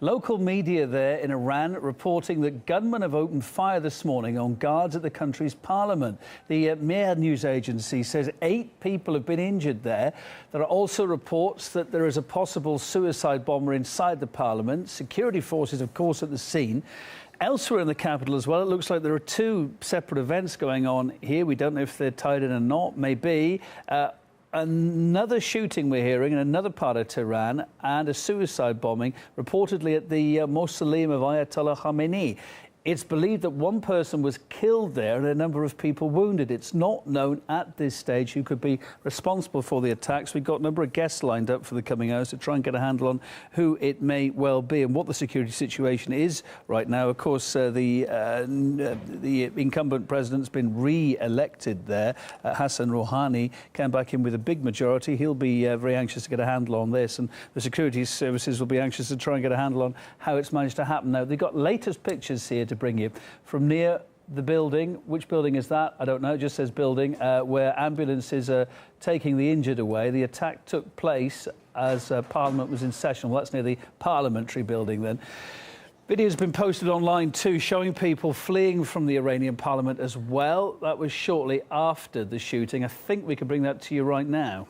Local media there in Iran reporting that gunmen have opened fire this morning on guards at the country's parliament. The Mehr news agency says 8 people have been injured there. There are also reports that there is a possible suicide bomber inside the parliament. Security forces, of course, at the scene. Elsewhere in the capital as well, it looks like there are 2 separate events going on here. We don't know if they're tied in or not. Maybe. Another shooting we're hearing in another part of Tehran, and a suicide bombing reportedly at the mausoleum of Ayatollah Khomeini. It's believed that 1 person was killed there and a number of people wounded. It's not known at this stage who could be responsible for the attacks. We've got a number of guests lined up for the coming hours to try and get a handle on who it may well be and what the security situation is right now. Of course, the incumbent president's been re-elected there. Hassan Rouhani came back in with a big majority. He'll be very anxious to get a handle on this, and the security services will be anxious to try and get a handle on how it's managed to happen. Now, they've got latest pictures here to bring you from near the building. Which building is that? I don't know. It just says building, where ambulances are taking the injured away. The attack took place as Parliament was in session. Well, that's near the parliamentary building then. Video's been posted online too, showing people fleeing from the Iranian parliament as well. That was shortly after the shooting. I think we can bring that to you right now.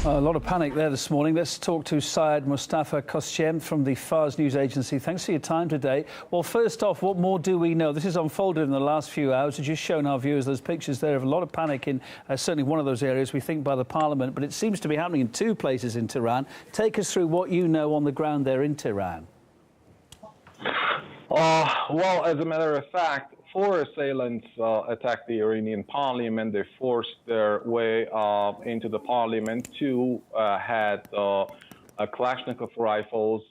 A lot of panic there this morning. Let's talk to Syed Mustafa Koschem from the Fars news agency. Thanks for your time today. Well, first off, what more do we know? This has unfolded in the last few hours. We've just shown our viewers those pictures there of a lot of panic in certainly one of those areas, we think, by the parliament. But it seems to be happening in 2 places in Tehran. Take us through what you know on the ground there in Tehran. Well, as a matter of fact, 4 assailants attacked the Iranian parliament. They forced their way into the parliament. 2 had Kalashnikov rifles,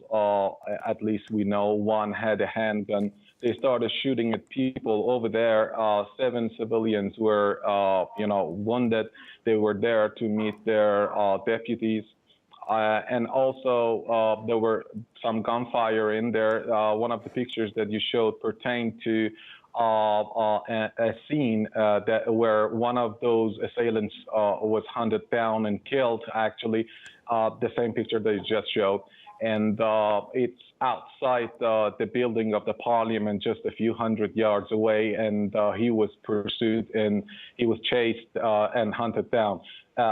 at least we know. 1 had a handgun. They started shooting at people over there. 7 civilians were, wounded. They were there to meet their deputies. And also, there were some gunfire in there. One of the pictures that you showed pertained to a scene where one of those assailants was hunted down and killed, actually, the same picture that you just showed. And it's outside the building of the parliament, just a few hundred yards away, and he was pursued and he was chased and hunted down.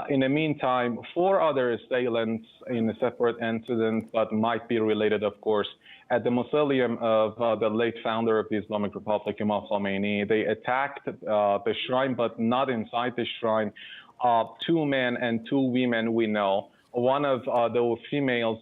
In the meantime, 4 other assailants in a separate incident, but might be related, of course, at the mausoleum of the late founder of the Islamic Republic, Imam Khomeini. They attacked the shrine, but not inside the shrine. 2 men and 2 women we know. One of the females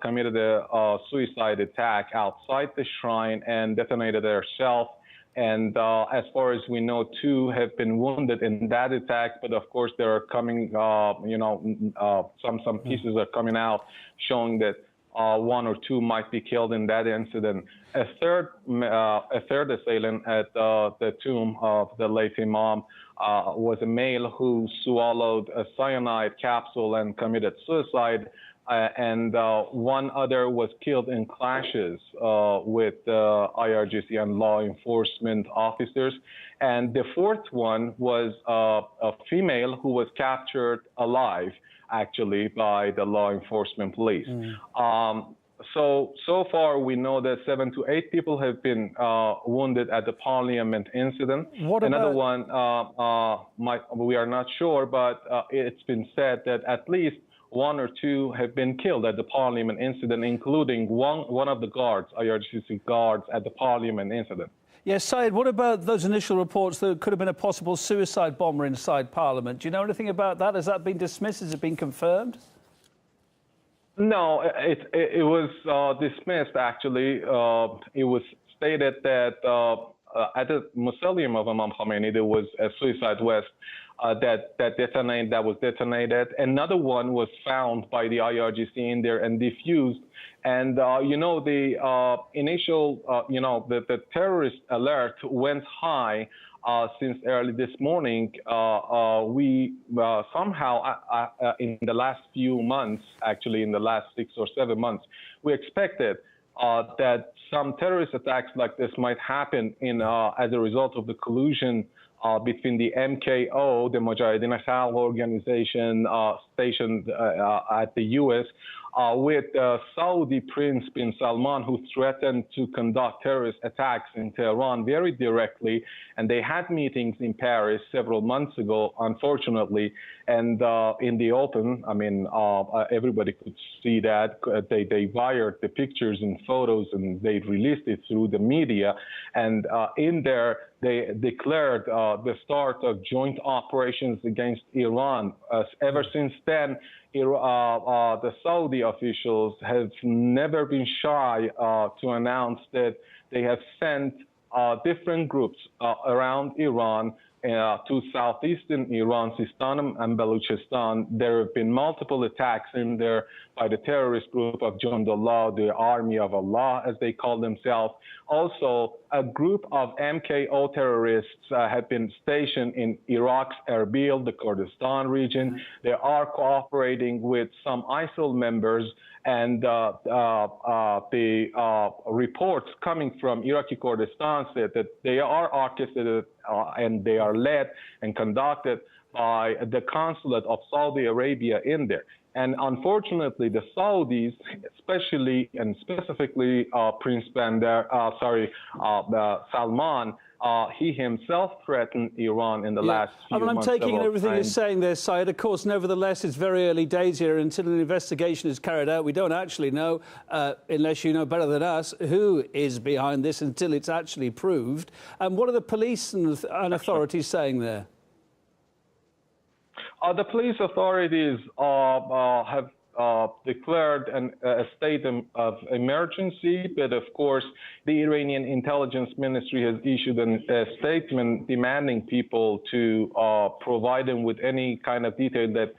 committed a suicide attack outside the shrine and detonated herself. And as far as we know, 2 have been wounded in that attack. But of course, there are coming, some pieces are coming out showing that 1 or 2 might be killed in that incident. A third assailant at the tomb of the late Imam was a male who swallowed a cyanide capsule and committed suicide. And 1 other was killed in clashes with IRGC and law enforcement officers. And the 4th one was a female who was captured alive, actually, by the law enforcement police. So far, we know that 7 to 8 people have been wounded at the parliament incident. Another one, we are not sure, but it's been said that at least 1 or 2 have been killed at the parliament incident, including one of the guards, IRGC guards, at the parliament incident. Yes, Syed, what about those initial reports that could have been a possible suicide bomber inside Parliament? Do you know anything about that? Has that been dismissed? Has it been confirmed? No, it was dismissed, actually. It was stated that at the mausoleum of Imam Khomeini, there was a suicide vest that was detonated. Another one was found by the IRGC in there and defused. And, the initial, the terrorist alert went high since early this morning. We somehow, in the last few months, actually in the last 6 or 7 months, we expected that some terrorist attacks like this might happen as a result of the collusion between the MKO, the Mujahideen Khalq organization stationed at the U.S., with Saudi Prince bin Salman, who threatened to conduct terrorist attacks in Tehran very directly. And they had meetings in Paris several months ago, unfortunately, and in the open. I mean, everybody could see that. They wired the pictures and photos, and they released it through the media. And in there, they declared the start of joint operations against Iran. Ever since then, the Saudi officials have never been shy to announce that they have sent different groups around Iran to southeastern Iran, Sistan and Baluchistan. There have been multiple attacks in there by the terrorist group of Jundullah, the Army of Allah, as they call themselves. Also, a group of MKO terrorists have been stationed in Iraq's Erbil, the Kurdistan region. They are cooperating with some ISIL members, and the reports coming from Iraqi Kurdistan said that they are orchestrated and they are led and conducted by the consulate of Saudi Arabia in there. And unfortunately, the Saudis, especially and specifically Prince Salman, he himself threatened Iran in the last few months. I'm taking everything you're saying there, Syed. Of course, nevertheless, it's very early days here. Until an investigation is carried out, we don't actually know, unless you know better than us, who is behind this until it's actually proved. And what are the police and authorities saying there? The police authorities have declared a state of emergency, but of course, the Iranian intelligence ministry has issued a statement demanding people to provide them with any kind of detail that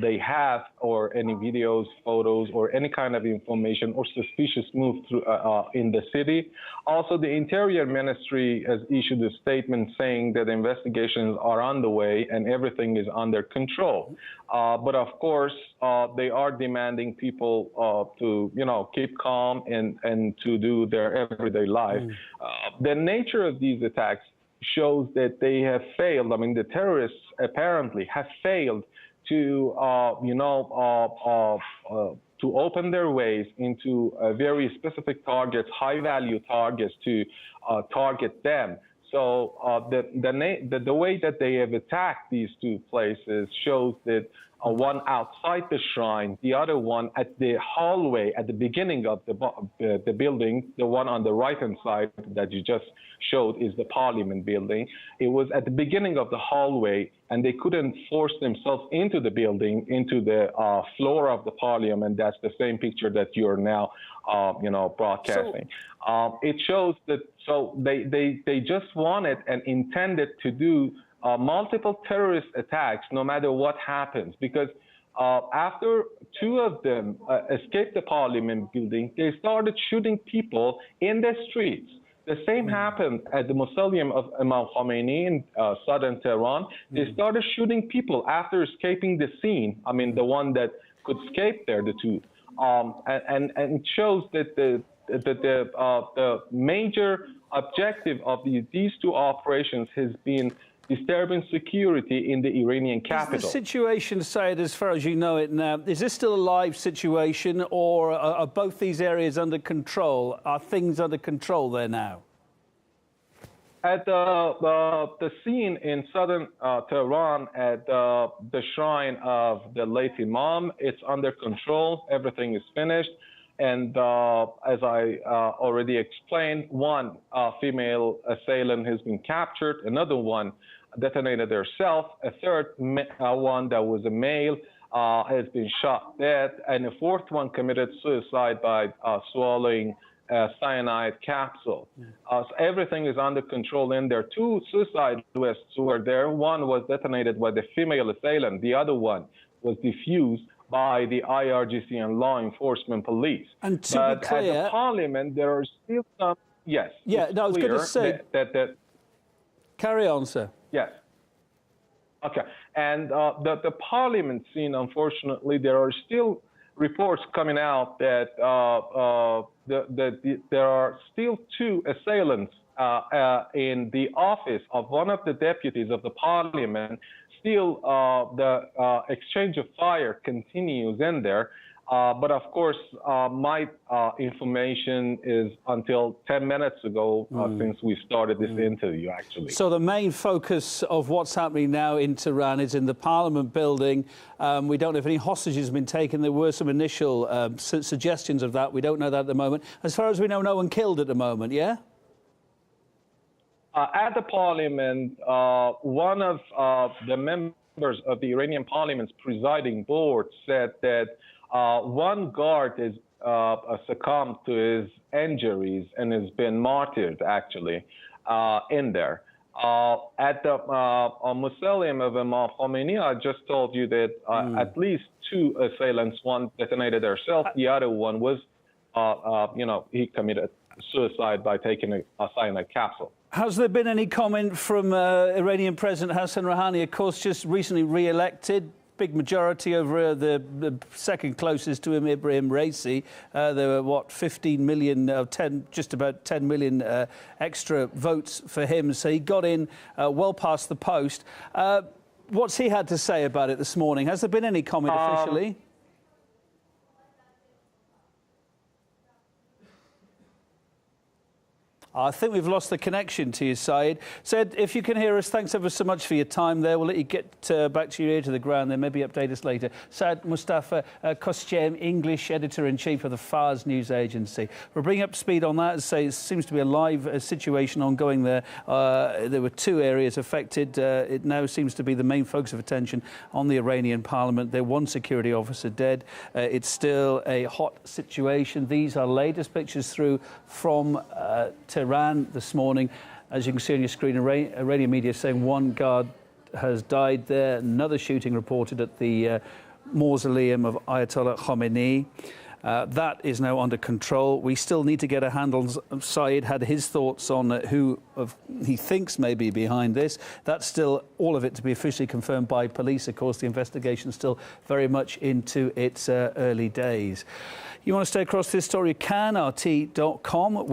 they have, or any videos, photos, or any kind of information or suspicious move through, in the city. Also, the Interior Ministry has issued a statement saying that investigations are underway and everything is under control. But of course, they are demanding people to, keep calm and to do their everyday life. The nature of these attacks shows that they have failed. I mean, the terrorists apparently have failed to open their ways into very specific targets, high-value targets, to target them. So the way that they have attacked these two places shows that one outside the shrine, the other one at the hallway at the beginning of the building, the one on the right-hand side that you just showed is the Parliament building. It was at the beginning of the hallway, and they couldn't force themselves into the building, into the floor of the Parliament. That's the same picture that you're now, broadcasting. It shows that they just wanted and intended to do multiple terrorist attacks, no matter what happens, because after two of them escaped the Parliament building, they started shooting people in the streets. The same happened at the mausoleum of Imam Khomeini in southern Tehran. They started shooting people after escaping the scene. I mean, the one that could escape there, the two. And it shows that the major objective of these two operations has been disturbing security in the Iranian capital. Is the situation, Syed, as far as you know it now, is this still a live situation, or are both these areas under control? Are things under control there now? At the scene in southern Tehran, at the shrine of the late Imam, it's under control. Everything is finished. And as I already explained, one female assailant has been captured. Another one detonated herself. A third one that was a male has been shot dead. And a fourth one committed suicide by swallowing a cyanide capsule. So everything is under control in there. Two suicide lists were there. One was detonated by the female assailant. The other one was defused by the IRGC and law enforcement police. And to be clear, at the Parliament, there are still some. Yes. Yeah, no, I was going to say that Carry on, sir. Yes. Okay. And the parliament scene, unfortunately, there are still reports coming out that there are still two assailants in the office of one of the deputies of the parliament. Still, the exchange of fire continues in there. But of course, my information is until 10 minutes ago since we started this interview, actually. So the main focus of what's happening now in Tehran is in the Parliament building. We don't know if any hostages have been taken. There were some initial suggestions of that. We don't know that at the moment. As far as we know, no one killed at the moment, yeah? At the Parliament, one of the members of the Iranian Parliament's presiding board said that one guard is succumbed to his injuries and has been martyred, actually, in there. At the mausoleum of Imam Khomeini, I just told you that at least two assailants, one detonated herself, the other one was, he committed suicide by taking a cyanide capsule. Has there been any comment from Iranian President Hassan Rouhani, of course, just recently re-elected? Big majority over the second closest to him, Ibrahim Raisi. There were, 15 million, just about 10 million extra votes for him. So he got in well past the post. What's he had to say about it this morning? Has there been any comment officially? I think we've lost the connection to you, Saeed. Said, if you can hear us, thanks ever so much for your time there. We'll let you get back to your ear to the ground there, maybe update us later. Saad Mustafa Koschem, English editor-in-chief of the Fars news agency. We'll bring up speed on that. Say, it seems to be a live situation ongoing there. There were two areas affected. It now seems to be the main focus of attention on the Iranian parliament. There one security officer dead. It's still a hot situation. These are latest pictures through from Tehran this morning. As you can see on your screen, Iranian media saying one guard has died there. Another shooting reported at the mausoleum of Ayatollah Khomeini. That is now under control. We still need to get a handle. Saeed had his thoughts on who he thinks may be behind this. That's still all of it to be officially confirmed by police. Of course, the investigation is still very much into its early days. You want to stay across this story? You can, RT.com.